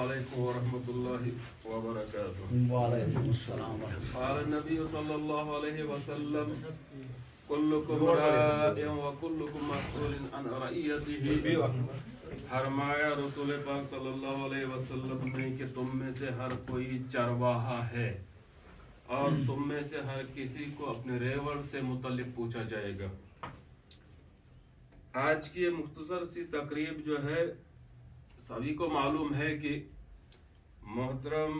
علیکم ورحمۃ اللہ وبرکاتہ. وعلیکم السلام ورحمۃ قال النبی صلی اللہ علیہ وسلم کلکم راء وکلکم مسئول عن رعیتہ. فرمایا رسول پاک صلی اللہ علیہ وسلم نے کہ تم میں سے ہر کوئی چرواہا ہے اور تم میں سے ہر کسی کو اپنے ریوڑ سے متعلق پوچھا جائے گا. آج کی یہ مختصر سی تقریب جو ہے سبھی کو معلوم ہے کہ محترم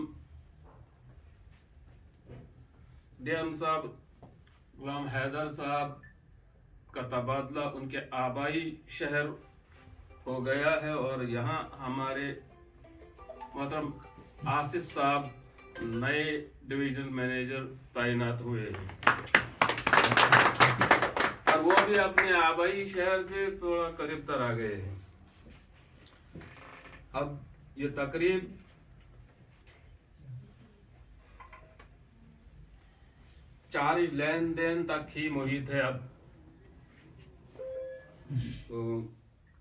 ڈی ایم صاحب غلام حیدر صاحب کا تبادلہ ان کے آبائی شہر ہو گیا ہے اور یہاں ہمارے محترم آصف صاحب نئے ڈویژن مینیجر تعینات ہوئے ہیں اور وہ بھی اپنے آبائی شہر سے تھوڑا قریب تر آ گئے ہیں. اب یہ تقریب چارج لین دین تک ہی محیط ہے. اب تو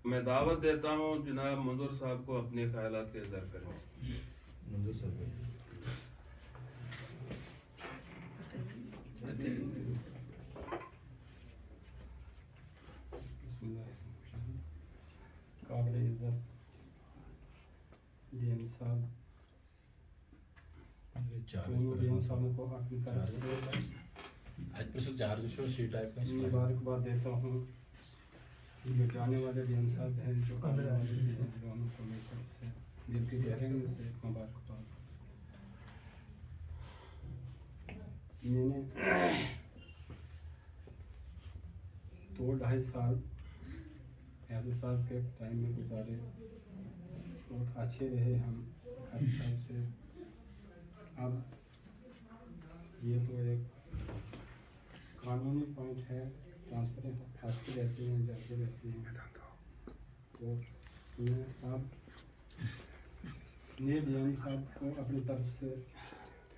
میں دعوت دیتا ہوں جناب منظور صاحب کو اپنے خیالات کا اظہار کریں. منظور صاحب بسم اللہ الرحمن الرحیم. قابل عزت ڈی ایم صاحب دونوں ڈی ایم صاحبوں کو اپنی طرف سے مبارکباد دیتا ہوں. جو جانے والے ڈی ایم صاحب ہیں جو آنے والے ہیں دونوں کو میری طرف سے دل کی گہرائی سے مبارکباد. میں نے 2-2.5 سال حیدر صاحب کے ٹائم میں گزارے. بہت اچھے رہے ہم ہر حساب سے. اب یہ تو ایک قانونی پوائنٹ ہے. ٹرانسفر آتی رہتی ہیں جاتی رہتی ہیں. تو میں اب نئے ڈی ایم صاحب کو اپنی طرف سے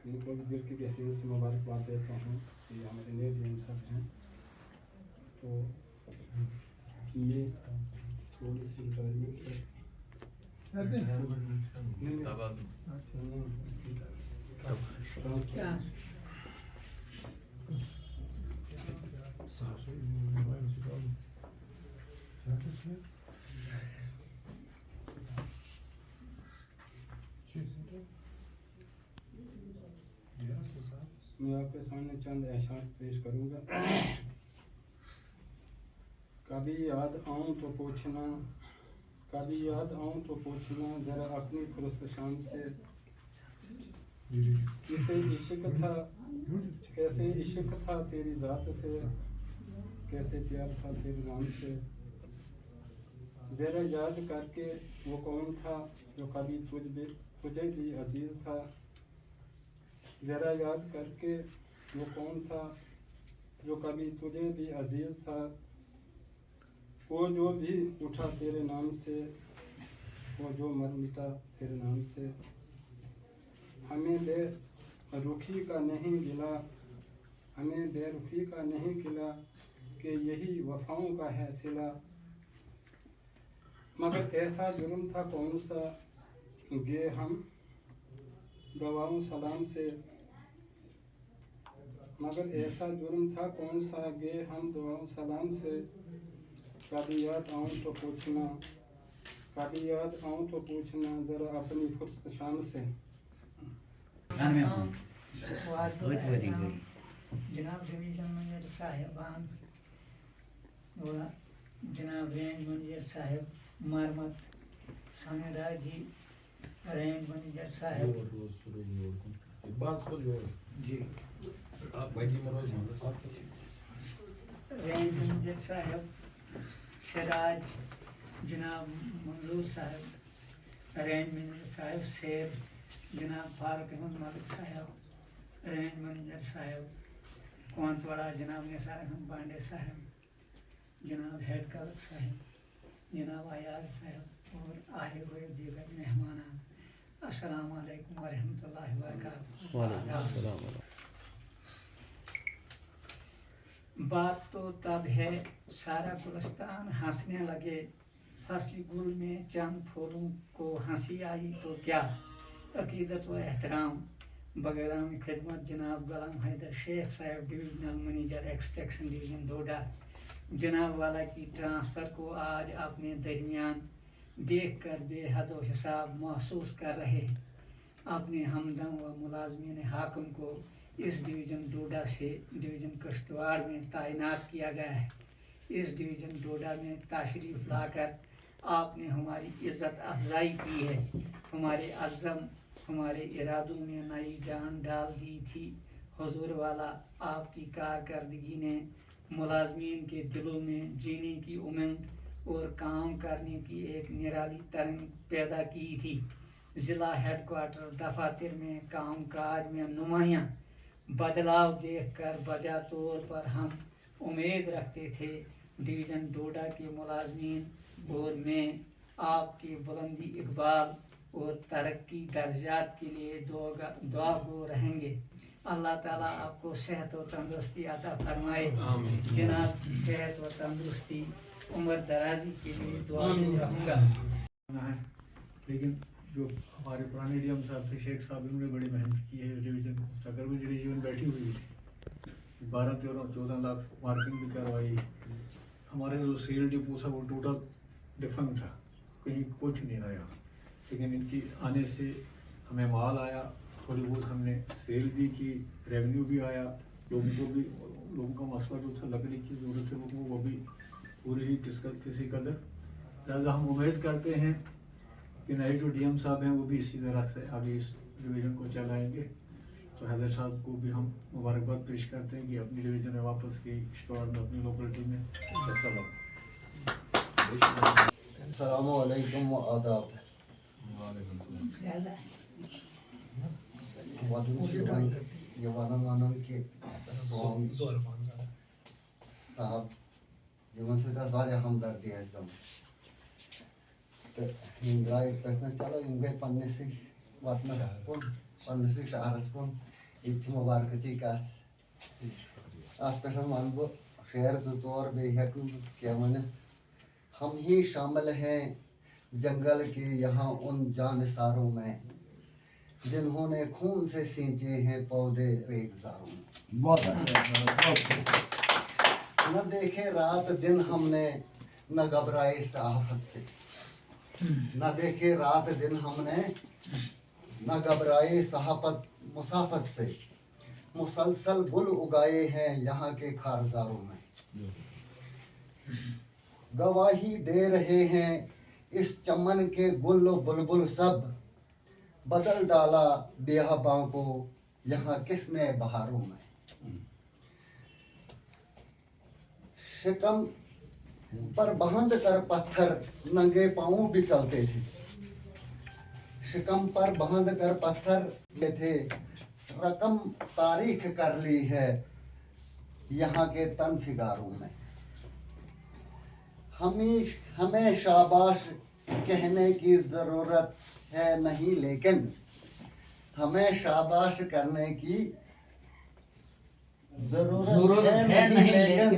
ان کو بھی دل کی گہرائی سے مبارکباد دیتا ہوں کہ ہمارے نئے ڈی ایم صاحب ہیں. تو یہ تھوڑی سی ریٹائرمنٹ ہے. میں آپ کے سامنے چند احساس پیش کروں گا. کبھی یاد آؤں تو پوچھنا کبھی یاد آؤں تو پوچھنا ذرا اپنی پرستشان سے کیسے عشق تھا تیری ذات سے کیسے پیار تھا تیرے نام سے. ذرا یاد کر کے وہ کون تھا جو کبھی تجھے بھی عزیز تھا. ذرا یاد کر کے وہ کون تھا جو کبھی تجھے بھی عزیز تھا. وہ جو بھی اٹھا تیرے نام سے وہ جو مر مٹا تیرے نام سے. ہمیں بے رخی کا نہیں گلا ہمیں بے رخی کا نہیں گلا کہ یہی وفاؤں کا ہے صلہ. مگر ایسا جرم تھا کون سا گے ہم دعاؤں سلام سے. مگر ایسا جرم تھا کون سا گے ہم دعاؤں سلام سے. کبھی یاد آؤں تو پوچھنا کبھی یاد آؤں تو پوچھنا ذرا اپنی فرصت شان سے. جناب ڈویژن مینیجر صاحبان و جناب رینج مینیجر صاحب مرمت سانیڈا جی رینج مینیجر صاحب رینج مینیجر صاحب سراج جناب منظور صاحب رینج مینیجر صاحب سیب جناب فاروق احمد ملک صاحب رینج مینیجر صاحب کونتواڑہ جناب نثار احمد پانڈے صاحب جناب ہیڈ کلرک صاحب جناب ایاز صاحب اور آئے ہوئے دیگر مہمان. السلام علیکم ورحمۃ اللہ وبرکاتہ. بات تو تب ہے سارا گلستان ہنسنے لگے फसली गुल में चंद फूलों को हंसी आई तो क्या, अकीदत व एहतराम बगैराम खिदमत जनाब गुलाम हैदर शेख साहब, डिविजनल मैनेजर एक्सट्रैक्शन डिवीजन डोडा। जनाब वाला की ट्रांसफ़र को आज अपने दरमियान देख कर बेहद हिसाब महसूस कर रहे हैं। अपने हमदम व मुलाजमीन हाकिम को इस डिवीज़न डोडा से डिवीज़न कश्तवाड़ में तैनात किया गया है। इस डिवीज़न डोडा में तशरीफ़ लाकर आपने हमारी इज़्ज़त अफजाई की है, हमारे अज़म हमारे इरादों में नई जान डाल दी थी। हुजूर वाला आपकी कारकर्दगी ने मुलाजमीन के दिलों में जीने की उमंग और काम करने की एक निराली तरंग पैदा की थी। ज़िला हेडक्वार्टर दफातर में कामकाज में नुमायां बदलाव देखकर बजा तौर पर हम उम्मीद रखते थे। डिवीज़न डोडा के मुलाजमीन और मैं आपके बुलंदी इकबाल और तरक्की दर्जात के लिए दुआ गो रहेंगे। अल्लाह ताला आपको सेहत व तंदुरुस्ती अता फरमाए। जनाब की सेहत व तंदुरुस्ती उम्र दराजी के लिए दुआ गो रहूँगा। लेकिन जो हमारे पुराने डीएम साहब थे शेख साहब, इन्होंने बड़ी मेहनत की है डिवीज़न को। तकरीबन डिवीज़न बैठी हुई थी, 12-13-14 लाख मार्किंग भी करवाई। हमारे जो सेल डिपो था वो टोटल डिफरेंट था, कहीं कुछ नहीं आया। लेकिन इनकी आने से हमें माल आया, थोड़ी बहुत हमने सेल भी की, रेवेन्यू भी आया। लोगों का मसला जो था लकड़ी की ज़रूरत है वो भी पूरी ही किसी कदर। लिहाजा हम उम्मीद करते हैं कि नए जो डीएम साहब हैं वो भी इसी तरह से आगे इस डिवीज़न को चलाएंगे। तो हैदर साहब को भी हम मुबारकबाद पेश करते हैं कि अपनी डिवीज़न में वापस की किश्तवाड़ में अपनी लोकेलिटी में अस्सलामु अलैकुम व आदाब। ये वानन के साहब यमन से सारे हमदर्दी है एकदम। तो इंद्रा एक प्रश्न चलो इनके पन्ने से वातनस कौन पन्ने से शहरस कौन इच्छा मुबारक जी का आज प्रश्न मान बो शेर जो तौर बेहक क्या माने हम ही शामिल हैं जंगल के यहाँ उन जानसारों में जिन्होंने खून से सींचे हैं पौधे रेगजारों में। बहुत न देखे रात दिन हमने न घबराए सहाफत से, न देखे रात दिन हमने न घबराए सहाफत मुसाफत से, मुसलसल गुल उगाए हैं यहाँ के खारजारों में। गवाही दे रहे हैं इस चमन के गुल बुलबुल सब, बदल डाला बेहबां को यहाँ किसने बहारों में। शिकम पर बंध कर पत्थर नंगे पांव भी चलते थे, शिकम पर बंध कर पत्थर थे, रकम तारीख कर ली है यहाँ के तन फिगारों में। हमें शाबाश कहने की ज़रूरत है नहीं, लेकिन हमें शाबाश करने की जरूरत है नहीं, लेकिन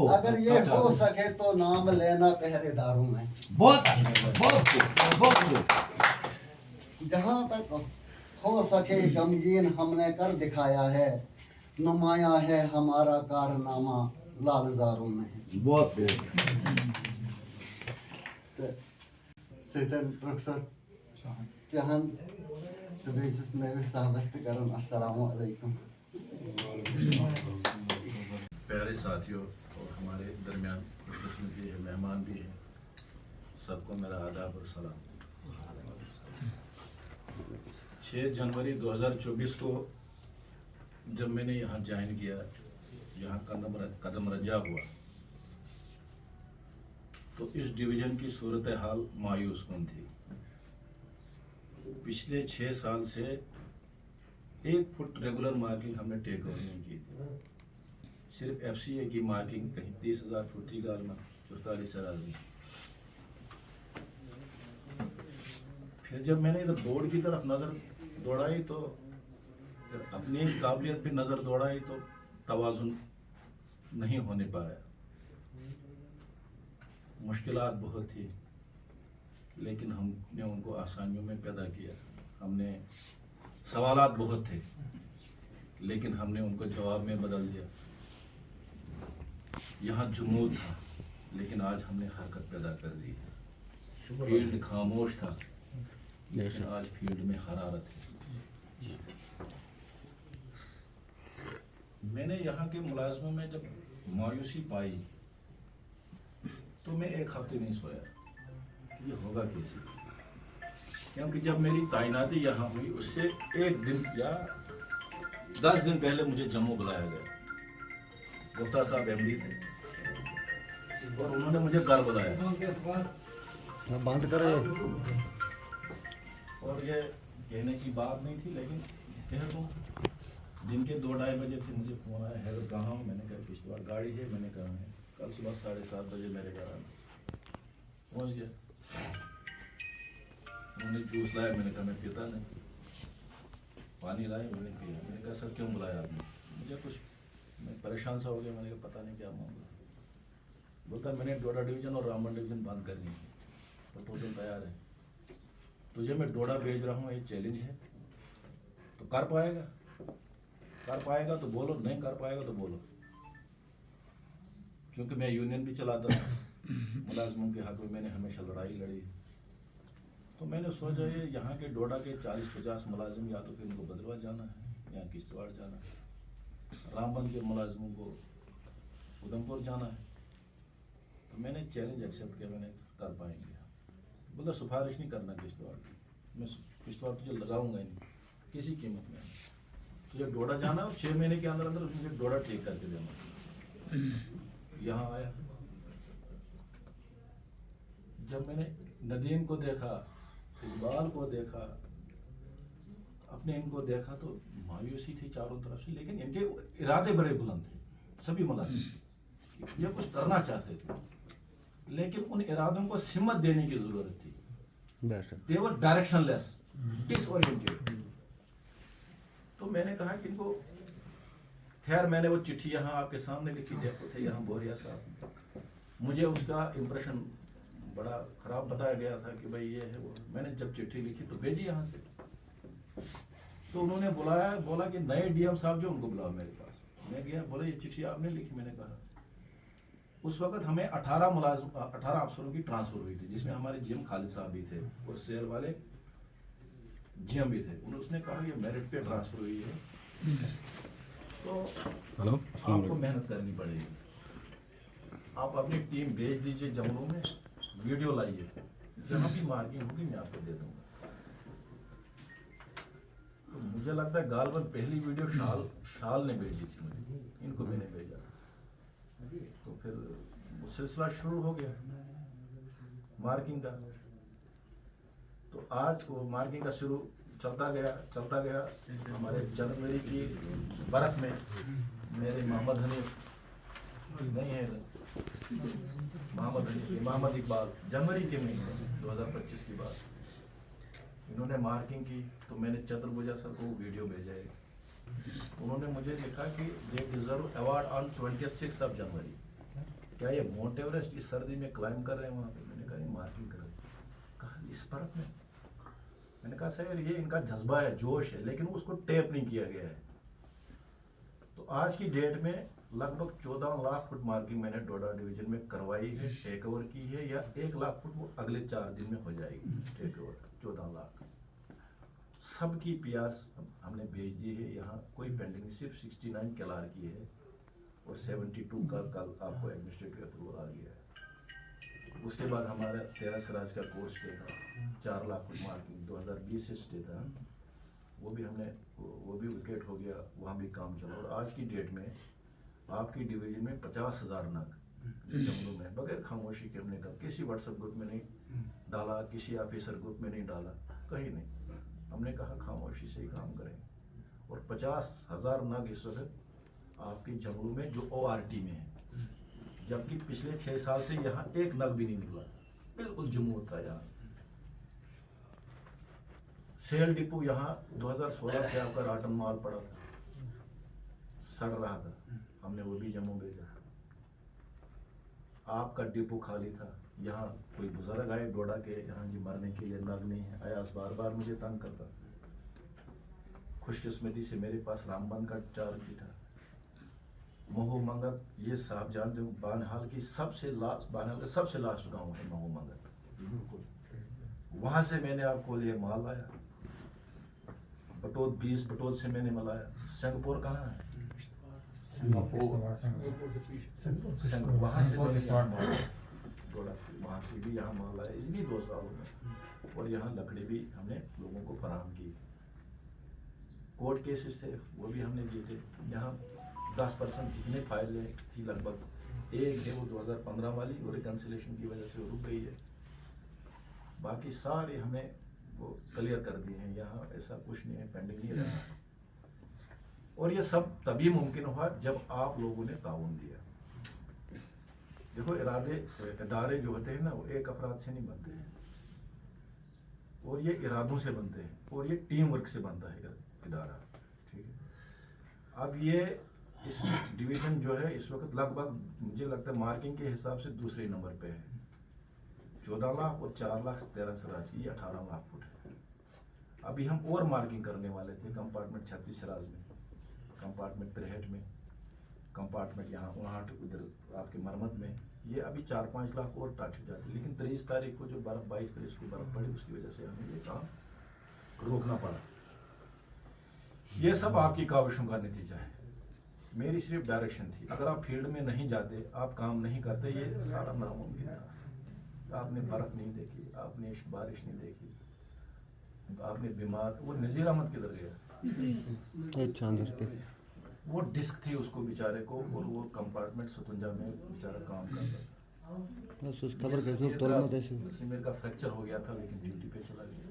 अगर ये हो सके तो नाम लेना पहरेदारों में। जहाँ तक हो सके गमगीन हमने कर दिखाया है, नुमाया है हमारा कारनामा लालजारों में। बहुत प्रोफेसर चहन तो बेचुस नविस साहबस्त करन अस्सलामु अलैकुम। प्यारे साथियों और हमारे दरमियान खुशकिस्मत भी है, मेहमान भी हैं, सबको मेरा आदाब और सलाम। 6 जनवरी 2024 को जब मैंने यहाँ ज्वाइन किया, यहाँ कदम रंजा हुआ, तो इस डिवीज़न की सूरत हाल मायूस कन थी। पिछले 6 साल से 1 फुट रेगुलर मार्किंग हमने टेक ओवर नहीं की थी। सिर्फ FCA की मार्किंग कहीं 30,000 फुट थी, गालमा 44 सराजी। फिर जब मैंने इधर बोर्ड की तरफ नज़र दौड़ाई तो अपनी काबिलियत पे नज़र दौड़ाई तो तवाज़ुन नहीं होने पाया, मुश्किलात बहुत थी। लेकिन हमने उनको आसानियों में पैदा किया। हमने सवालात बहुत थे, लेकिन हमने उनको जवाब में बदल दिया। यहाँ जुमूद था, लेकिन आज हमने हरकत पैदा कर दी। फील्ड खामोश था, लेकिन आज फील्ड में हरारत है। मैंने यहाँ के मुलाजमों में जब मायूसी पाई तो मैं एक हफ्ते नहीं सोया कि ये होगा कैसे, क्योंकि जब मेरी तैनाती यहाँ हुई उससे एक दिन या 10 दिन पहले मुझे जम्मू बुलाया गया। गुप्ता साहब MD थे और उन्होंने मुझे घर बुलाया बंद करे। और ये कहने की बात नहीं थी, लेकिन कह दूँ, दिन के 2-2:30 बजे थे, मुझे फोन आया, है कहाँ हूँ? मैंने कहा किश्तवाड़। गाड़ी है? मैंने कहा है। कल सुबह 7:30 बजे मेरे घर आना। पहुँच गया। उन्होंने जूस लाया, मैंने कहा मैं पीता नहीं। पानी लाए, मैंने पिया। मैंने कहा सर क्यों बुलाया आपने? मुझे कुछ, मैं परेशान सा हो गया। मैंने कहा पता नहीं क्या मामला। बोलता मैंने डोडा डिवीज़न और रामबन डिवीज़न बंद करनी है, प्रपोजल तैयार है। तुझे मैं डोडा भेज रहा हूँ, ये चैलेंज है, तो कर पाएगा? कर पाएगा तो बोलो, नहीं कर पाएगा तो बोलो। क्योंकि मैं यूनियन भी चलाता था, मुलाजमों के हक में मैंने हमेशा लड़ाई लड़ी। तो मैंने सोचा ये यहाँ के डोडा के 40-50 मुलाजिम या तो फिर इनको बदलवा जाना है या किश्तवाड़ जाना है, रामबन के मुलाजिमों को उधमपुर जाना है। तो मैंने चैलेंज एक्सेप्ट किया, मैंने कर पाएंगे। बोला सिफारिश नहीं करना किश्तवाड़ की, मैं किश्तवाड़ तुझे लगाऊंगा ही नहीं किसी कीमत में। तुझे डोडा जाना और 6 महीने के अंदर अंदर मुझे डोडा ठीक करके देना। यहाँ आया, जब मैंने नदीम को देखा, इकबाल को देखा, अपने इनको देखा, तो मायूसी थी चारों तरफ से, लेकिन इनके इरादे बड़े बुलंद थे। सभी मुलाजिम ये कुछ करना चाहते थे, लेकिन उन इरादों को सिमत देने की जरूरत थी। दे वर डायरेक्शनलेस, डिसओरिएंटेड। तो मैंने कहा कि इनको, खैर मैंने वो चिट्ठी यहाँ आपके सामने लिखी, देखो थे यहाँ बोरिया साहब, मुझे उसका इम्प्रेशन बड़ा खराब बताया गया था कि भाई ये है वो। मैंने जब चिट्ठी लिखी तो भेजी यहाँ से, तो उन्होंने बुलाया, बोला कि नए DM साहब जो, उनको बुलाओ मेरे पास। मैं गया, बोले ये चिट्ठी आपने लिखी? मैंने कहा। उस वक्त हमें 18 अफसरों की ट्रांसफर हुई थी, जिसमें हमारे GM खालिद साहब भी थे और सेल वाले GM भी थे। उसने कहा ये मेरिट पे ट्रांसफर हुई है, तो आपको मेहनत करनी पड़ेगी। आप अपनी टीम भेज दीजिए जंगलों में, वीडियो लाइए, जहाँ भी मार्किंग होगी मैं आपको दे दूंगा। तो मुझे लगता है गालबन पहली वीडियो शाल ने भेजी थी मुझे, इनको मैंने भेजा। तो फिर वो सिलसिला शुरू हो गया मार्किंग का। तो आज वो मार्किंग का शुरू चलता गया। हमारे जनवरी की बरख में मेरे मोहम्मद हनीफ नहीं है, मोहम्मद इकबाल, जनवरी के महीने 2025 की बात, इन्होंने मार्किंग की। तो मैंने चतुर्भुजा सर को वीडियो भेजा है। उन्होंने मुझे लिखा कि दे डिजर्व अवार्ड ऑन 26 जनवरी। क्या ये माउंट एवरेस्ट इस सर्दी में क्लाइम कर रहे हैं वहाँ पे? मैंने कहा ये मार्किंग कर रहे हैं। कहा इस बर्फ में? मैंने कहा सर ये इनका जज्बा है, जोश है, लेकिन उसको टेप नहीं किया गया है। तो आज की डेट में लगभग 14 लाख फुट मार्किंग मैंने डोडा डिवीजन में करवाई है, टेक ओवर की है, या 1 लाख फुट वो अगले 4 दिन में हो जाएगी टेक ओवर। 14 लाख सबकी PRs हमने भेज दी है। यहाँ कोई पेंडिंग, सिर्फ 69 कलार की है और 72 का कल आपको एडमिनिस्ट्रेटिव अप्रूवल आ गया है। उसके बाद हमारा 13 सिराज का कोर्स स्टे था, 4 लाख फुट मार्किंग 2020 से स्टे था, वो भी विकेट हो गया, वहाँ भी काम चला। और आज की डेट में आपकी डिवीजन में 50,000 नग जंगलों में बगैर खामोशी के हमने कहा, किसी व्हाट्सएप ग्रुप में नहीं डाला, किसी ऑफिसर ग्रुप में नहीं डाला, कहीं नहीं। हमने कहा खामोशी से ही काम करें। और 50,000 नग इस वक्त आपके जंगलों में जो ORT में है, जबकि पिछले 6 साल से यहाँ 1 नग भी नहीं निकला, बिल्कुल जमूद था यहाँ। सेल डिपो यहाँ 2016 से आपका राटन माल पड़ा था, सड़ रहा था, हमने वो भी जम्मू भेजा। आपका डिपो खाली था, यहाँ कोई बुजुर्ग आए डोडा के यहाँ जी मरने के लिए नग नहीं है, अयास बार बार मुझे तंग करता। खुशकिस्मती से मेरे पास रामबन का चार्ज भी था। महू मंगत, ये साहब जानते हो बानहाल की सबसे लास्ट, बानहाल का सबसे लास्ट गांव है महू मंगत। वहां से मैंने आपको लिए माल लाया। बटोद 20 बटोद से मैंने मलाया। सिंगापुर कहाँ है? वहाँ से वहाँ से भी यहाँ माल आया इसी 2 सालों में। और यहाँ लकड़ी भी हमने लोगों को फराहम की। कोर्ट केसेस थे वो भी हमने जीते। यहाँ 10% जितने फाइल थी लगभग एक है वो 2015 वाली, वो रिकन्सिलेशन की वजह से रुक गई है। बाकी सारे हमें वो क्लियर कर दिए हैं। यहाँ ऐसा कुछ नहीं है, पेंडिंग नहीं रहा। और ये सब तभी मुमकिन हुआ जब आप लोगों ने ताउन दिया। देखो इदारे जो होते हैं ना, वो एक अफराद से नहीं बनते हैं, और ये इरादों से बनते हैं, और ये टीम वर्क से बनता है इदारा। ठीक है, अब ये इस डिवीजन जो है इस वक्त लगभग मुझे लगता है मार्किंग के हिसाब से दूसरे नंबर पे है। 14 लाख और 4 लाख 13 सराज, ये 18 लाख फुट है। अभी हम और मार्किंग करने वाले थे कंपार्टमेंट 36 सराज में, कंपार्टमेंट 63 में, कंपार्टमेंट यहाँ वहाँ उधर आपके मरमत में। ये अभी 4-5 लाख और टच हो जाते, लेकिन 23 तारीख को जो बर्फ 22 तारीख को बर्फ पड़ी उसकी वजह से हमें ये काम रोकना पड़ा। ये सब आपकी काविशों का नतीजा है। मेरी सिर्फ डायरेक्शन थी। अगर आप फील्ड में नहीं जाते, आप काम नहीं करते, ये सारा नामुमकिन था। आपने बर्फ नहीं देखी, आपने बारिश नहीं देखी, आपने बीमार, वो नज़ीर अहमद किधर गया? वो डिस्क थी उसको बेचारे को, और वो कंपार्टमेंट 57 में बेचारा काम करता था। सिमर का फ्रैक्चर हो गया था, लेकिन ड्यूटी पे चला गया।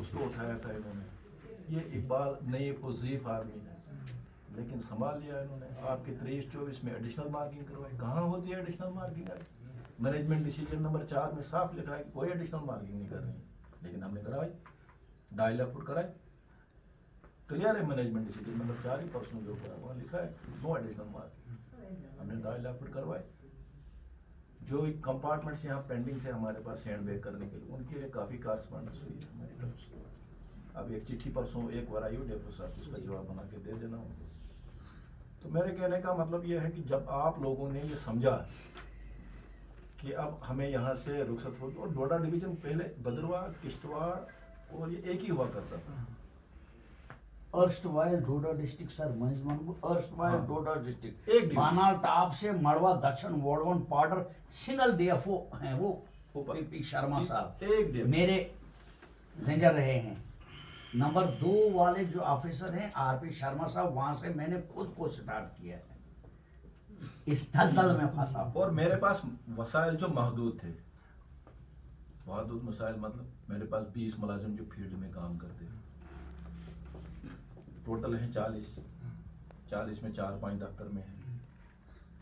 उसको उठाया था इन्होंने। ये इकबाल नई वजीफ आर्मी है, लेकिन संभाल लिया इन्होंने। आपके 23-24 में एडिशनल मार्किंग करवाई। कहाँ होती है additional marking? Management decision number 4 में साफ लिखा है कि कोई एडिशनल मार्किंग नहीं करनी, लेकिन हमने कराई। 2.5 लाख फुट कराई, क्लियर है। मैनेजमेंट डिसीजन नंबर 4 ही परसों जो हुआ वहाँ लिखा है नो एडिशनल मार्किंग। हमने 2.5 लाख फुट करवाए। जो कंपार्टमेंट्स यहाँ पेंडिंग थे हमारे पास हैंड बैक करने के लिए, उनके लिए काफ़ी कारस्पॉन्डेंस हुई है हमारी तरफ से। अब एक चिट्ठी परसों एक बार आई हो डेप्यूटी साहब, उसका जवाब बना के दे देना होगा। तो मेरे कहने का मतलब यह है कि जब आप लोगों ने ये समझा कि अब हमें यहाँ से रुखसत होगी, और डोडा डिवीजन पहले भद्रवाह, किश्तवाड़ और ये एक ही हुआ करता था। अर्स्टवाइल डोडा डिस्ट्रिक्ट सर, अर्स्टवाइल डोडा डिस्ट्रिक्ट, एक बानाल टाप से मड़वा दक्षिण वार्डवन पार्डर सिंगल डीएफओ हैं वो पी शर्मा साहब, एक मेरे रेंजर रहे हैं। नंबर 2 वाले जो ऑफिसर हैं आरपी शर्मा साहब, वहां से मैंने खुद को स्टार्ट किया है इस दलदल में फंसा। और मेरे पास वसाइल जो महदूद थे, महदूद वसाइल मतलब मेरे पास 20 मुलाजिम जो फील्ड में काम करते हैं, टोटल हैं 40 में 4-5 दफ्तर में हैं,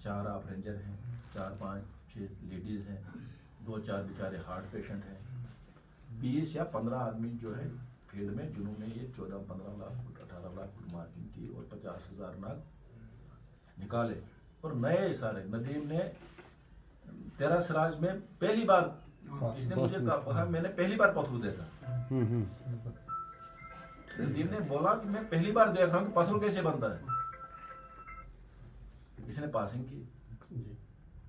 4 आप रेंजर हैं, 4-5-6 लेडीज़ हैं, 2-4 बेचारे हार्ट पेशेंट हैं। 20 या 15 आदमी जो है फील्ड में, जिन्होंने ये 14-15 lakh foot 18 lakh foot marking की और 50,000 नाग निकाले। और नए सारे नदीम ने 13 सराज में पहली बार, जिसने मुझे कहा मैंने पहली बार पत्थर देखा। नदीम ने बोला कि मैं पहली बार देख रहा हूँ कि पत्थर कैसे बनता है। इसने पासिंग की,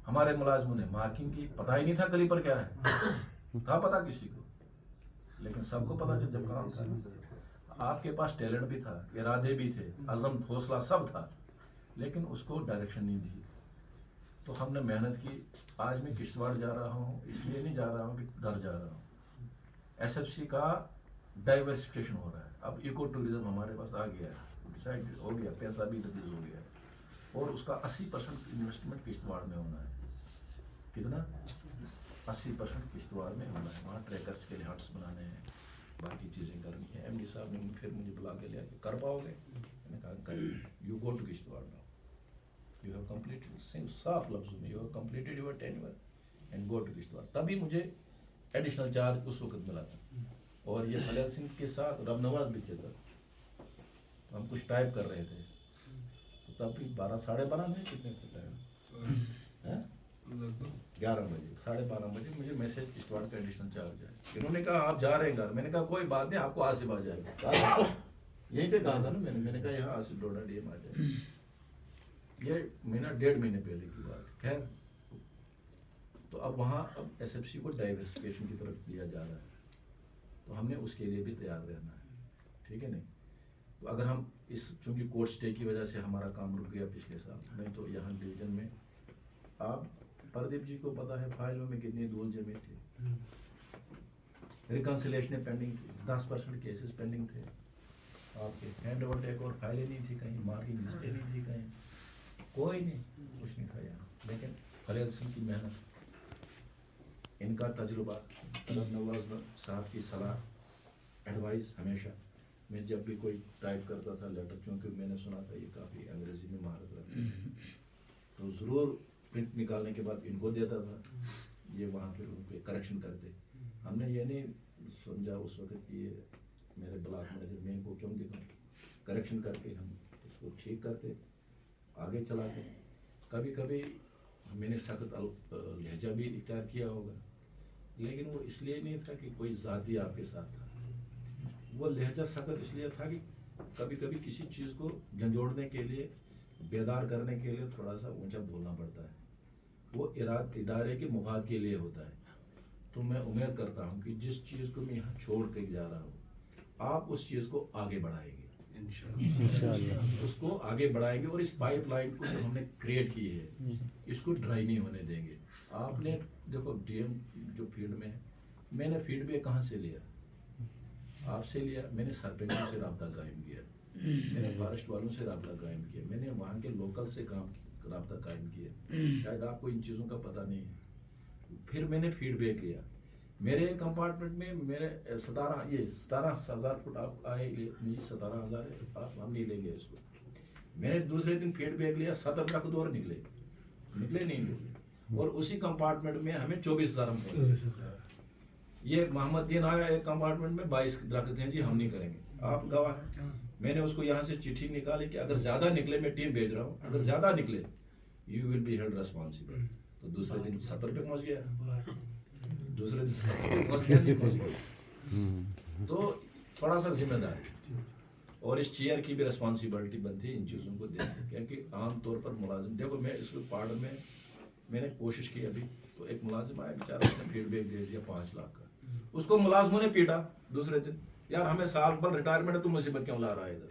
हमारे मुलाजिमों ने मार्किंग की। पता ही नहीं था कलीपर क्या है, था पता किसी को, लेकिन सबको पता चल जब काम था। आपके पास टैलेंट भी था, इरादे भी थे, अज़म हौसला सब था, लेकिन उसको डायरेक्शन नहीं दी। तो हमने मेहनत की। आज मैं किश्तवाड़ जा रहा हूँ, इसलिए नहीं जा रहा हूँ कि घर जा रहा हूँ। SFC का डाइवर्सिफिकेशन हो रहा है। अब इको टूरिज्म हमारे पास आ गया है, डिसाइड हो गया, पैसा भी रिलीज हो गया है, और उसका 80% इन्वेस्टमेंट किश्तवाड़ में होना है। कितना? 80% किश्तवाड़ में होना है। वहाँ ट्रैकर्स के लिए हट्स बनाने हैं, बाकी चीज़ें करनी है। MD साहब ने फिर मुझे बुला के लिया कि कर पाओगे? मैंने कहा करिए। You go to Kishtwar now, you have completed, साफ लफ्ज़ों में, you have completed your tenure and go to Kishtwar. तभी मुझे एडिशनल चार्ज उस वक्त मिला था। और ये फलेल सिंह के साथ रब नवाज भी थे तब, तो हम कुछ टाइप कर रहे थे, तो तब भी 12 साढ़े 12 में कितने थे टाइम हैं? 11 बजे 12:30 बजे मुझे मैसेज किश्तवाड़ का एडिशनल चार्ज है। इन्होंने कहा आप जा रहे हैं घर, मैंने कहा कोई बात नहीं, आपको आसिफ आ जाएगा। यहीं पे कहा था ना मैंने कहा यहाँ आसिफ डोडा डीएम आ जाएगा। ये 1.5 महीने पहले की बात। खैर तो अब वहाँ अब एसएफसी को डाइवर्सिफिकेशन की तरफ लिया जा रहा है, तो हमने उसके लिए भी तैयार रहना है, ठीक है नहीं। तो अगर हम इस चूँकि कोर्ट स्टे की वजह से हमारा काम रुक गया पिछले साल, नहीं तो यहाँ डिवीजन में आप प्रदीप जी को पता है फाइलों में कितनी धूल जमी थी, रिकन्सिलेशन पेंडिंग थी, 10% केसेस पेंडिंग थे आपके, हैंड ओवर टेक और फाइलें नहीं थी कहीं, मार्किंग लिस्टें नहीं थी कहीं, कोई नहीं, कुछ नहीं था यहाँ। लेकिन खलील सिंह की मेहनत, इनका तजुर्बा, नवाज साहब की सलाह एडवाइस, हमेशा मैं जब भी कोई टाइप करता था लेटर, क्योंकि मैंने सुना था ये काफ़ी अंग्रेज़ी में महारत रखते हैं, तो ज़रूर प्रिंट निकालने के बाद इनको देता था, ये वहाँ फिर उन पर करेक्शन करते। हमने ये नहीं समझा उस वक्त कि ये मेरे ब्लॉक मैनेजर, मैं इनको क्यों दिखाऊं, करेक्शन करके हम उसको ठीक करते, आगे चलाते। कभी कभी मैंने सख्त लहजा भी इख्तियार किया होगा, लेकिन वो इसलिए नहीं था कि कोई ज़ाती आपके साथ था, वो लहजा सख्त इसलिए था कि कभी कभी किसी चीज़ को झंझोड़ने के लिए, बेदार करने के लिए थोड़ा सा ऊंचा बोलना पड़ता है, वो इदारे के मुफाद के लिए होता है। तो मैं उम्मीद करता हूँ कि जिस चीज़ को मैं यहाँ छोड़ के जा रहा हूँ, आप उस चीज़ को आगे बढ़ाएंगे इंशाअल्लाह, उसको आगे बढ़ाएंगे, और इस पाइपलाइन को जो हमने क्रिएट की है इसको ड्राई नहीं होने देंगे। आपने देखो डीएम जो फील्ड में है, मैंने फीडबैक कहाँ से लिया, आपसे लिया, मैंने सरपंचों से रब्ता कायम किया, मैंने फॉरेस्ट वालों से रब्ता कायम किया, मैंने वहाँ के लोकल से रब्ता कायम किया, शायद आपको इन चीज़ों का पता नहीं है। फिर मैंने फीडबैक लिया, मेरे कंपार्टमेंट में मेरे 17,000 फुट आप आए, नहीं 17,000 है, आप हम नहीं लेंगे इसको। मैंने दूसरे दिन फीडबैक लिया, 7 लाख और निकले नहीं निकले, और उसी कंपार्टमेंट में हमें 24,000 हम, ये मोहम्मद दीन आया एक कंपार्टमेंट में 22 रखते हैं जी, हम नहीं करेंगे, आप गवाह हैं। मैंने उसको यहाँ से चिट्ठी निकाली कि अगर ज़्यादा निकले, मैं टीम भेज रहा हूँ, अगर ज़्यादा निकले you will be held responsible. तो दूसरे दिन 70 पे पहुँच गया, दूसरे दिन 70 पे पहुँच गया। तो थोड़ा सा जिम्मेदारी और इस चेयर की भी रिस्पॉन्सिबिलिटी बनती है इन चीज़ों को देखना, क्योंकि आमतौर पर मुलाजिम, देखो मैं इस पार्ट में मैंने कोशिश की अभी, तो एक मुलाजिम आया बेचारा, उसने फीडबैक दे दिया 5 लाख का, उसको मुलाजमों ने पीटा दूसरे दिन, यार हमें साल भर रिटायरमेंट है, तू मुसीबत क्यों ला रहा है इधर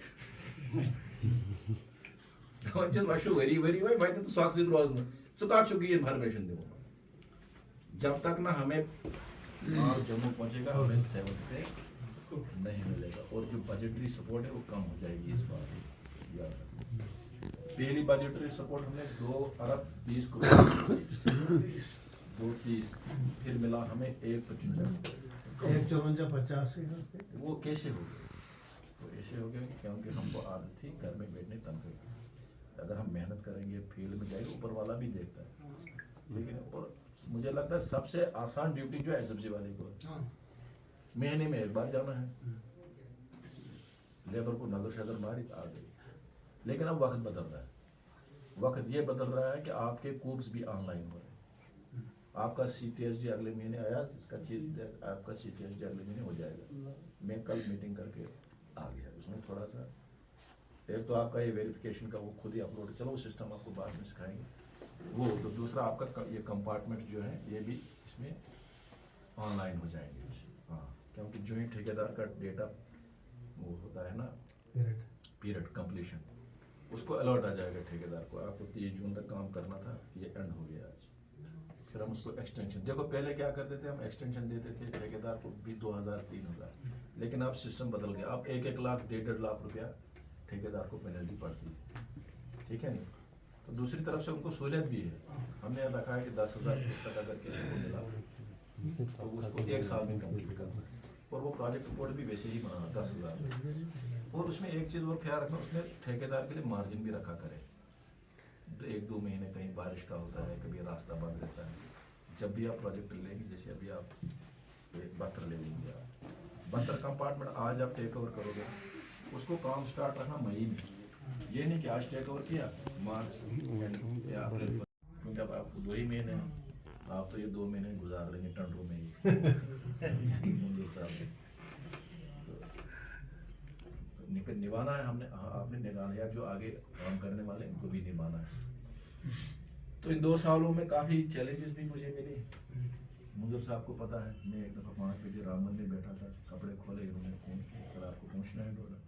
वरी भाई तो स्वास्थ्य रोज चुका चुकी इन्फॉर्मेशन दे, जब तक ना हमें जम्मू पहुंचेगा हमें 7 पे नहीं मिलेगा, और जो बजटरी सपोर्ट है वो कम हो जाएगी इस बार याद रखना। पहली बजटरी सपोर्ट हमने 2 अरब 20 करोड़ 230, फिर मिला हमें 155, 15450 वो कैसे हो गए? तो ऐसे हो गया क्योंकि हमको आदत थी घर में बैठने तनख्वाह, अगर हम मेहनत करेंगे फील्ड में जाएंगे, ऊपर वाला भी देखता है। लेकिन और मुझे लगता है सबसे आसान ड्यूटी जो है एसएफसी वाले को, महीने में 1 बार जाना है, लेबर को नजर शजर मारी आ गई। लेकिन अब वक्त बदल रहा है, वक्त ये बदल रहा है कि आपके कोर्स भी ऑनलाइन हो रहे हैं, आपका CTSD अगले महीने आया, इसका चीज आपका CTSD अगले महीने हो जाएगा। मैं कल मीटिंग करके आ गया, उसमें थोड़ा सा एक तो आपका ये वेरिफिकेशन का वो खुद ही अपलोड, चलो सिस्टम आपको बाद में सिखाएंगे वो, तो दूसरा आपका ये कंपार्टमेंट जो है ये भी इसमें ऑनलाइन हो जाएंगे। हाँ, क्योंकि जो ही ठेकेदार का डेटा वो होता है ना पीरियड कंप्लीशन, उसको अलर्ट आ जाएगा ठेकेदार को, आपको 30 जून तक काम करना था, ये एंड हो गया आज, फिर हम उसको एक्सटेंशन, देखो पहले क्या करते थे हम एक्सटेंशन देते थे ठेकेदार को भी 2,000-3,000, लेकिन अब सिस्टम बदल गया, अब 1-1 लाख 1.5 लाख रुपया ठेकेदार को पेनल्टी पड़ती है, ठीक है नहीं। तो दूसरी तरफ से उनको सहूलियत भी है, हमने रखा है कि 10,000 तक अगर किसी को मिला तो उसको 1 साल में कंप्लीट करना, और वो प्रोजेक्ट रिपोर्ट भी वैसे ही बनाना 10,000। और उसमें एक चीज़ और ख्याल रखना, उसमें ठेकेदार के लिए मार्जिन भी रखा करे, 1-2 महीने कहीं बारिश का होता है, कभी रास्ता बंद रहता है, जब भी आप प्रोजेक्ट लेंगे, जैसे अभी आप बत्तर ले लेंगे, आप बत्तर कंपार्टमेंट आज आप टेक ओवर करोगे, उसको काम स्टार्ट रखना मई में, ये नहीं कि आज टेक ओवर किया मार्च या अप्रैल, क्योंकि अब आपको 2 ही महीने हैं, आप तो ये 2 महीने गुजार लेंगे टंडों में ही मंजूर साहब ने। तो निभाना है हमने, आपने निभाना है, जो आगे काम करने वाले हैं, उनको भी निभाना है। तो इन 2 सालों में काफ़ी चैलेंजेस भी मुझे मिले। मुझे साहब को पता है, मैं एक दफ़ा 5 बजे राम मंदिर में बैठा था, कपड़े खोले, इन्होंने फ़ोन किया, सर आपको पहुँचना है डोडा।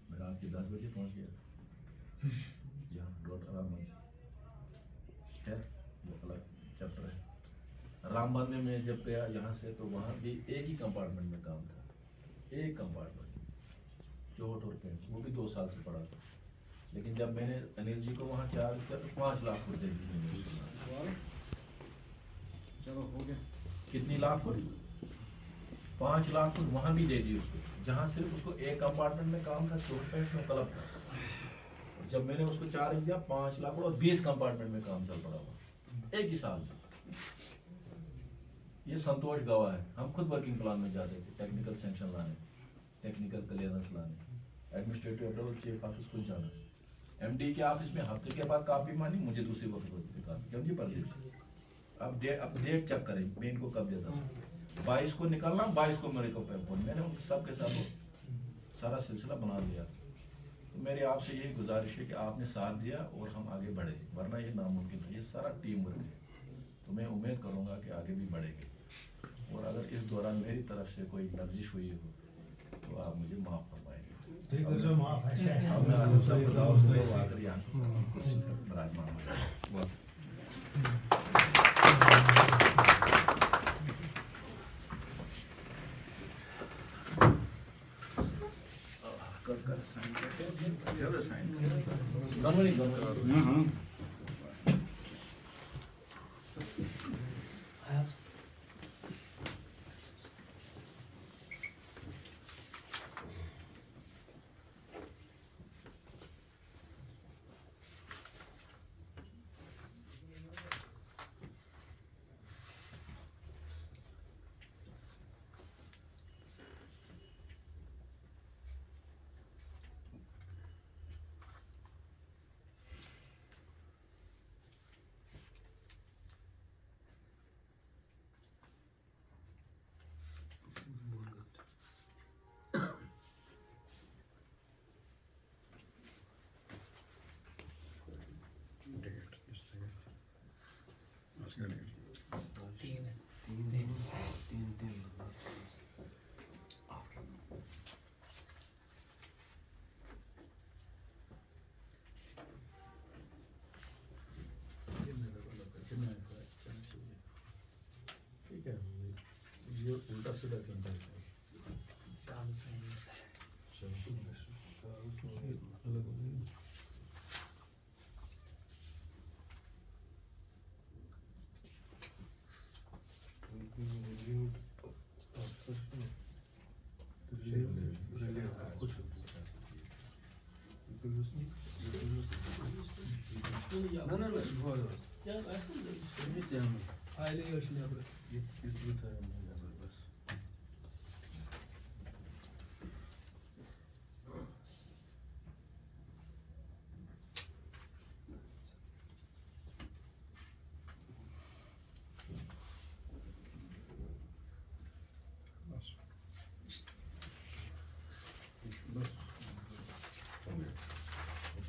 मैं रात के 10 बजे पहुँच गया यहाँ डोडा राम मंदिर। खैर वो अलग चैप्टर है। राम मंदिर में जब गया यहाँ से, तो वहाँ भी एक ही कंपार्टमेंट में काम था, एक कंपार्टमेंट, चोट और पेंट, वो भी 2 साल से पड़ा था। लेकिन जब मैंने अनिल जी को वहाँ चार्ज किया तो 5 लाख रुपये दिए। चलो हो गया। कितनी लाख हुई? 5 लाख तो वहाँ भी दे दी उसको, जहाँ सिर्फ उसको एक कंपार्टमेंट में काम था, चोट पेंट में क्लब था। और जब मैंने उसको चार्ज दिया 5 लाख और 20 कंपार्टमेंट में काम चल पड़ा हुआ एक ही साल में। ये संतोष गवाह है। हम खुद वर्किंग प्लान में जाते थे, टेक्निकल सैंक्शन लाने, टेक्निकल क्लियरेंस लाने, एडमिनिस्ट्रेटिव अप्रूवल चीफ ऑफिस को जाना, एमडी के ऑफिस में हफ्ते के बाद कापी मानी, मुझे दूसरी वक्त होती थी कापी, क्यों जी पर अब डेट चेक करें मैं इनको कब देता हूँ। 22 को निकलना, 22 को मेरे को फोन, मैंने उनके सबके साथ सारा सिलसिला बना दिया। तो मेरी आपसे यही गुजारिश है कि आपने साथ दिया और हम आगे बढ़े, वरना ये नामुमकिन है। ये सारा टीम वर्क है, तो मैं उम्मीद करूँगा कि आगे भी बढ़ेंगे। और अगर इस दौरान मेरी तरफ से कोई लर्जिश हुई हो तो आप मुझे माफ़ फरमाएंगे। बराजमान ठीक है, ये उल्टा सीधा क्यों करते हैं?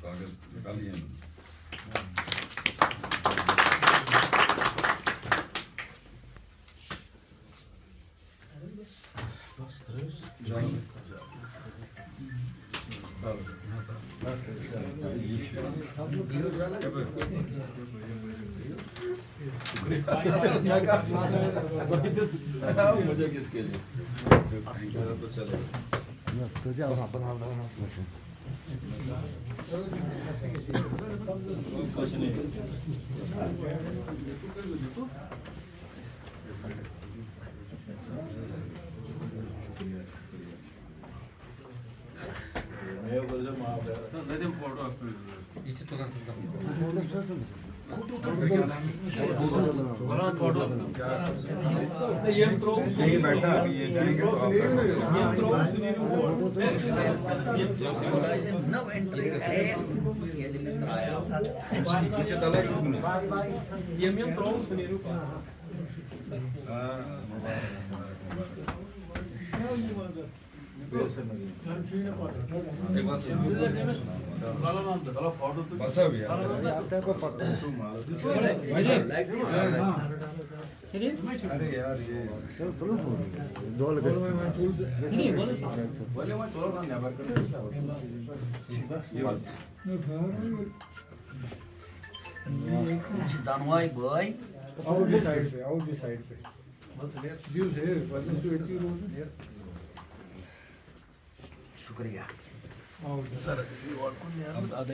कागज निकालिए। मुझे किसके लिए? तो चलो तो जाओ कुछ नहीं। मैं बोल जो माफ है फोटो क्या यही बैठा अभी ये जाएंगे तो आप नव एंट्री है ये मित्र आया नीचे तले बस अभी अरे यार ये बोले मैं थोड़ा ना नेबर कर दानवाई भाई आउट दी साइड पे व्यूज है वजन से इतनी रोज शुक्रिया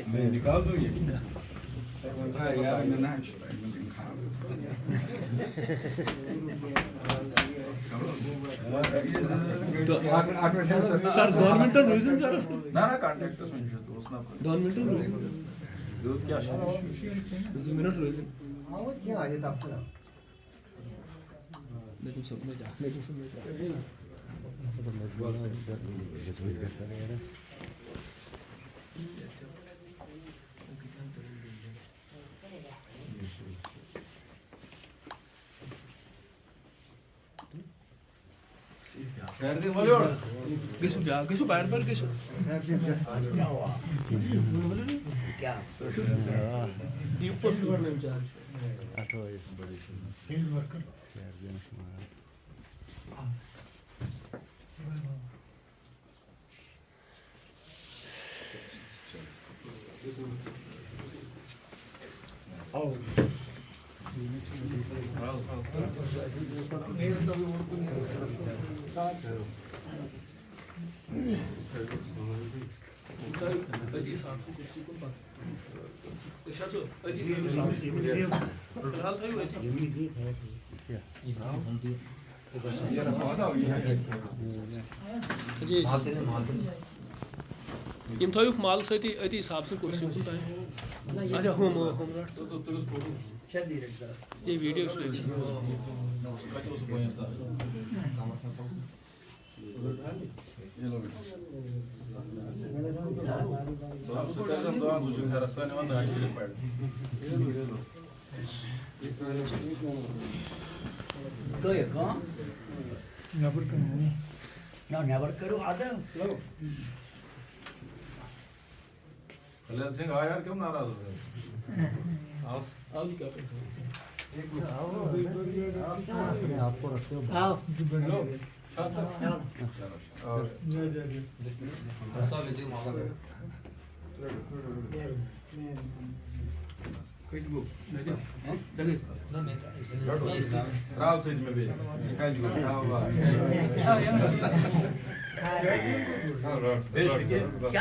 मैं निकाल दो ये यार मैं ना सर 2 मिनिटं रोजून जरा ना ना कॉन्टॅक्टच म्हणजे दोस्त ना 2 मिनिटं दूध क्या मिनिट रोजून लेकिन सब में जा किसु बाहर पर किसु क्या डीप पोस्ट करने में चार्ज फील्ड वर्कर यम थोक माल सती अति हिसाब से कुर्सी अच्छा होम राट ये वीडियो तो ये कौन नेवर करो आदम कल्याण सिंह आ यार क्यों नाराज हो रहे आप क्या आपको रखते हो राव सेज में भी निकाल जो क्या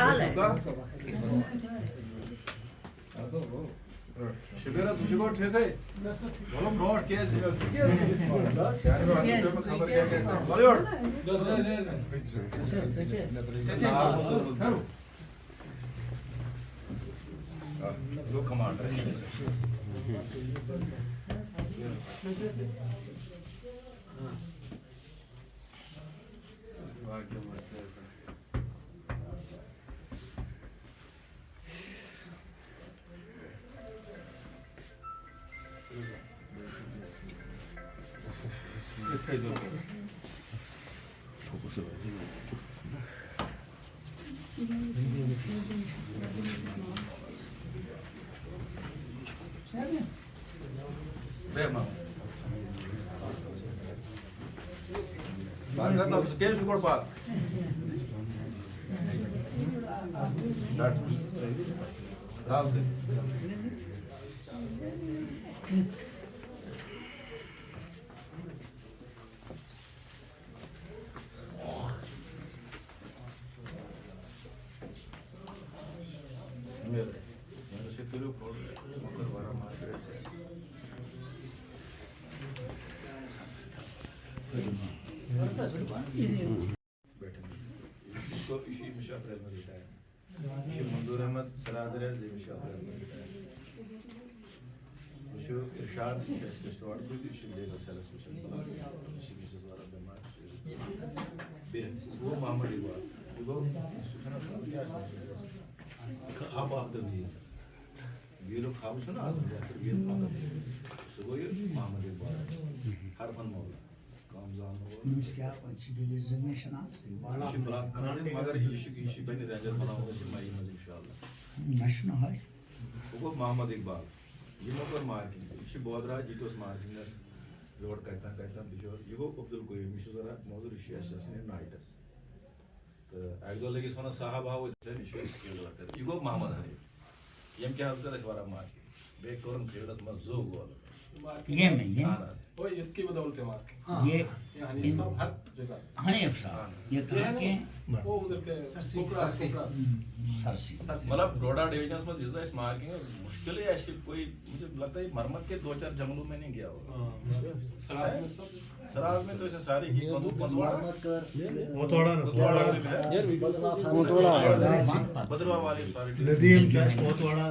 हाल है शिबिरा तुझे को ठीक है बोलो नोट केस बॉलीवुड दो commander Bangga tak sekian syukur Pak. Raul sih. इसको इसी मिशा अप्रैल में रिटायर इसी मंजूर अहमद सरादर है जी मिशा अप्रैल में रिटायर इसी इरशाद इसी किश्तवाड़ को इसी लेकर सेल्स मिशन इसी वो मोहम्मद इकबाल वो खाब आपका वीर खाब सुना वीर वो ये मोहम्मद इकबाल हरफन मौला काम जान वो क्या डिजिग्नेशन मगर ये बन रेंजर बनाओ माई मज इंशाल्लाह नेशनल है वो मोहम्मद इकबाल ये मगर मार्किंग ये बोदरा जी तो मार्किंग रोड कहता बिचोर ये गो अब्दुल कोई मिश जरा मौजूद शियास ने नाइटस तो एक दो लगे सोना साहब आओ से निशो ये गो मोहम्मद हरी यम क्या होता है वारा मार्किंग बेक तोरन क्रेडस मत जो गोल ये में ये वो इसकी बदौलत है मार्केट ये हनी सब हर जगह हनीफ साहब ये कहाँ के वो उधर के सरसी सरसी मतलब डोडा डिवीजन में जिस इस मार्किंग मुश्किल है ऐसी कोई मुझे लगता है मरमत के 2-4 जंगलों में नहीं गया होगा सराज में तो ऐसे सारी ही बदरवा वाली सारी नदीम क्या कोतवाड़ा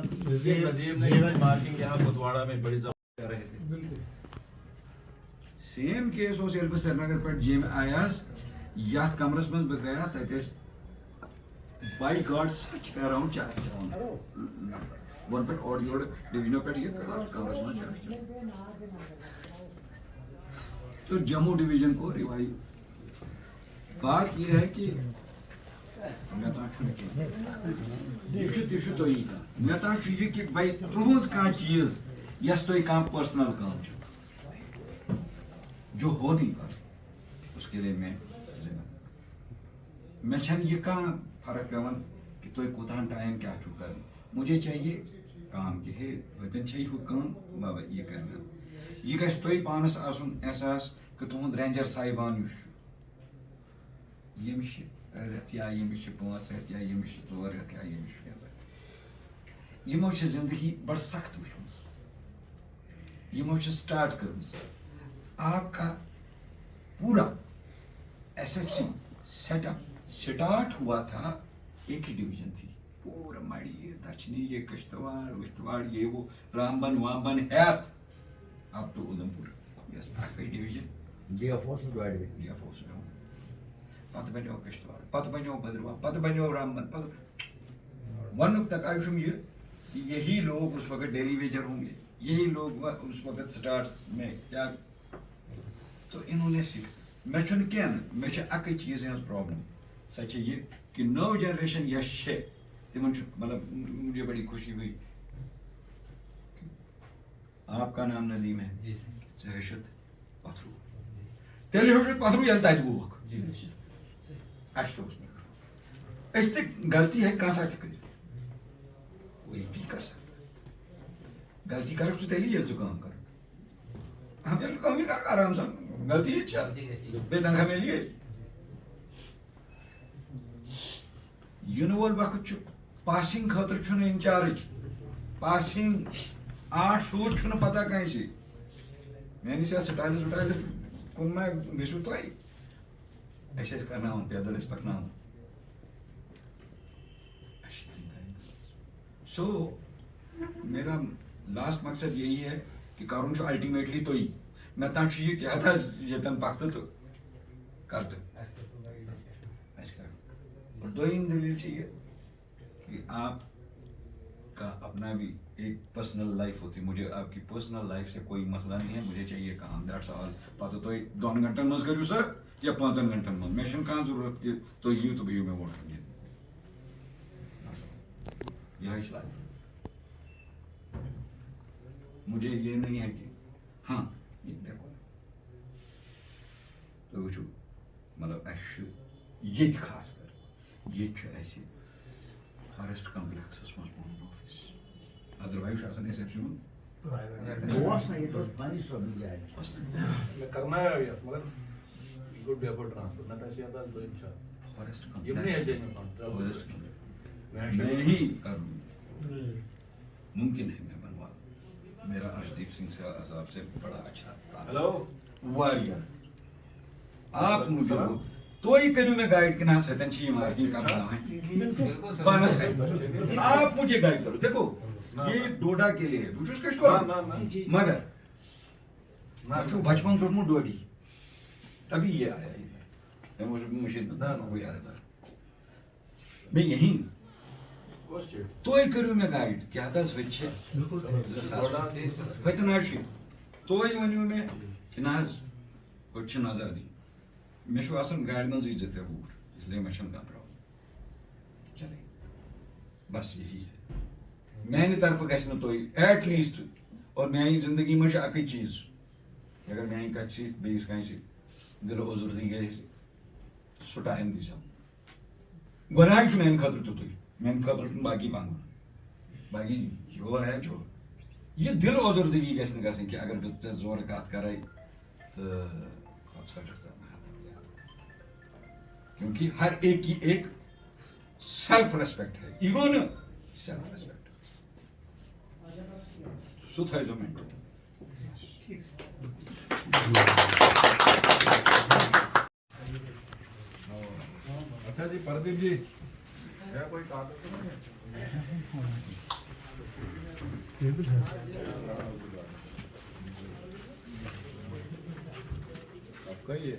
नदीम ने मार्किंग यहाँ कोतवाड़ा में बड़ी कर रहे थे सेम केस उस एल श्रीनगर पे जिम आयास यात कमरस में बगयास तस by guard such around 4 one पे ऑडियो डिवीजन पे ये कमरस में तो जम्मू डिवीजन को रिवाइव बात ये है कि मैं कि भाई तुहज कह चीज यस तुम कह पर्सनल काम जो हो नहीं पाता उसके लिए मैं जिम्मेदार मैं ये कहाँ फर्क पेवन कि तुम कोतान टाइम क्या छू कर मुझे चाहिए काम कि हे वतन चाहिए हु काम बाबा ये करना ये गस तुम पानस आसुन एहसास कि तुहद रेंजर साहिबान यमिश रेत या यमिश 5 रेत या यमिश 4 रेत या यमिश यमो जिंदगी बड़ सख्त वुचम यमो स्टार्ट कर आपका पूरा एसएफसी सेटअप स्टार्ट हुआ था एक ही डिवीजन थी पूरा माड़ी दक्षिणी ये कश्तवाड़ विश्तवाड़ ये वो रामबन वामबन हैत अप टू उधमपुर यस आखिरी डिवीजन जिया फोर्स डिवाइड जिया फोर्स पत बनो कश्तवाड़ पत बनो भद्रवा पत बनो रामबन पत वन तक आयुषम ये कि यही लोग उस वक्त डेलीवेजर होंगे यही लोग उस वक्त स्टार्ट में क्या तो इन्होंने सीख मैं क्या मैं अक चीज़ प्रॉब्लम सच ये कि नव जनरेशन यश है तिमन मतलब मुझे बड़ी खुशी हुई आपका नाम नदीम है हशत पथरू तेल हशत पथरू ये तक वोक गलती है कहाँ सा कर वो ये भी कर सकता गलती कर तो तेली ये काम कर हम काम ही कर आराम से गलती चल बेतनखा में लिए यूनिवल वक्त पासिंग खतर इंचार्ज पासिंग 8 शूट पता कहीं से मैंने स्टाइलिस वटाइलिस कुन में गु तुम ऐसे करना पैदल पकना सो मेरा लास्ट मकसद यही है कि करुन अल्टीमेटली तो ही मैं तक ये क्या था जतन पकत तो करते और दो दलील चाहिए कि आपका अपना भी एक पर्सनल लाइफ होती मुझे आपकी पर्सनल लाइफ से कोई मसला नहीं है मुझे चाहिए काम दैट्स ऑल पता तो 2 घंटन मज करू सर या 5 घंटन मज मे कह जरूरत कि तो यू तो बियो में वोट यही लाइफ मुझे ये नहीं है कि हाँ ये देखो तो वो मतलब ये खास कर ये ऐसे फॉरेस्ट कॉम्प्लेक्स ऑफिस अदरवाइज शासन एक्सेप्शन करना है यार मगर गुड डे फॉर ट्रांसपोर्ट ना कैसे आता तो इंशाल्लाह फॉरेस्ट ये नहीं है चाहिए मैं ही करूँ मुमकिन है मैं बनवा मेरा अर्शदीप सिंह साहब से बड़ा अच्छा हेलो वारियर आप मुझे तो ही करूँ मैं गाइड के नाम से मार्किंग कर रहा है आप मुझे गाइड करो देखो ये डोडा के लिए मगर बचपन छोटमू डोडी तभी ये आया مجھے ہو یار میں یہی توے کرو میں گائیڈ کیا دس وچھے وتن توے ونیو میں کہ ناز وچھ نظر دی میں شو آسان گاڑی من زی تے ووٹ اس لیے میں چھن کام پراؤ چلے بس یہی ہے میانہ طرف گژھِ نہٕ توے ایٹ لیسٹ اور میانی زندگی میں اکی چیز اگر میانی کتھ سۭتۍ بیٚیِس کٲنٛسہِ دِلہٕ ازردی گژھِ سُہ ٹایم دی سا گۄناہ چھُ میانہِ خٲطرٕ تہِ تُہۍ میانہِ خٲطرٕ چھُنہٕ باقی پنُن باقی جو ہے جو یہ دل ازردگی گژھِ نہٕ گژھٕنۍ کینٛہہ اگر بہٕ ژےٚ زورٕ کتھ کرے تہٕ کیونکہ ہر ایک کی ایک سیلف ریسپیکٹ ہے ایگو نہ سیلف ریسپیکٹ سو تھا جو مینٹین اچھا جی پردیپ جی کیا کوئی کاغذ نہیں آپ کا یہ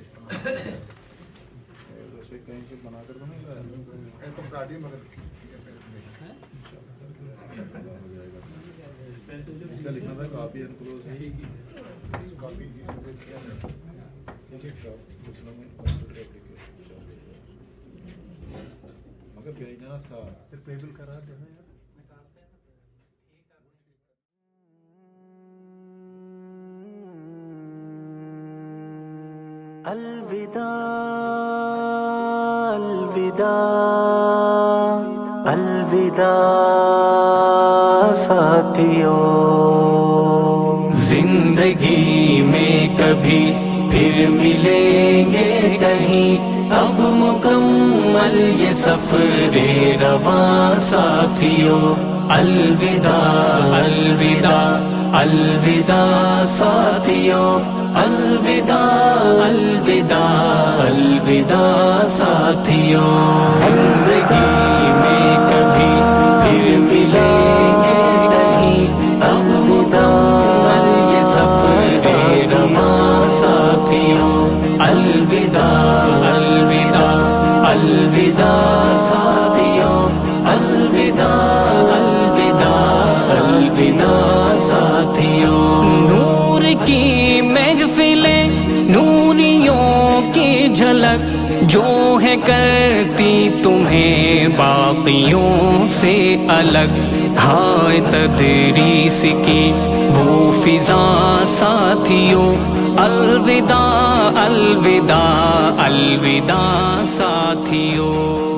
کہیں سے بنا کر تو نہیں لکھنا تھا کاپی انکلوز مگر بھیجنا تھا پھر پیبل کرا دینا یار الوداع الوداع الوداع ساتھیوں زندگی میں کبھی پھر ملیں گے کہیں اب مکمل یہ سفر رواں ساتھیوں الوداع الوداع الوداع ساتھیوں الوداع الوداع الوداع ساتھیوں زندگی میں کبھی پھر ملیں گے نہیں اب مکمل یہ سفر رواں ساتھیوں الوداع الوداع الوداع ساتھیوں الوداع الوداع الوداع ساتھیوں نور کی محفلیں نوریوں کی جھلک جو ہے کرتی تمہیں باقیوں سے الگ ہائے تدریس کی وہ فضا ساتھیوں الوداع الوداع الوداع ساتھیوں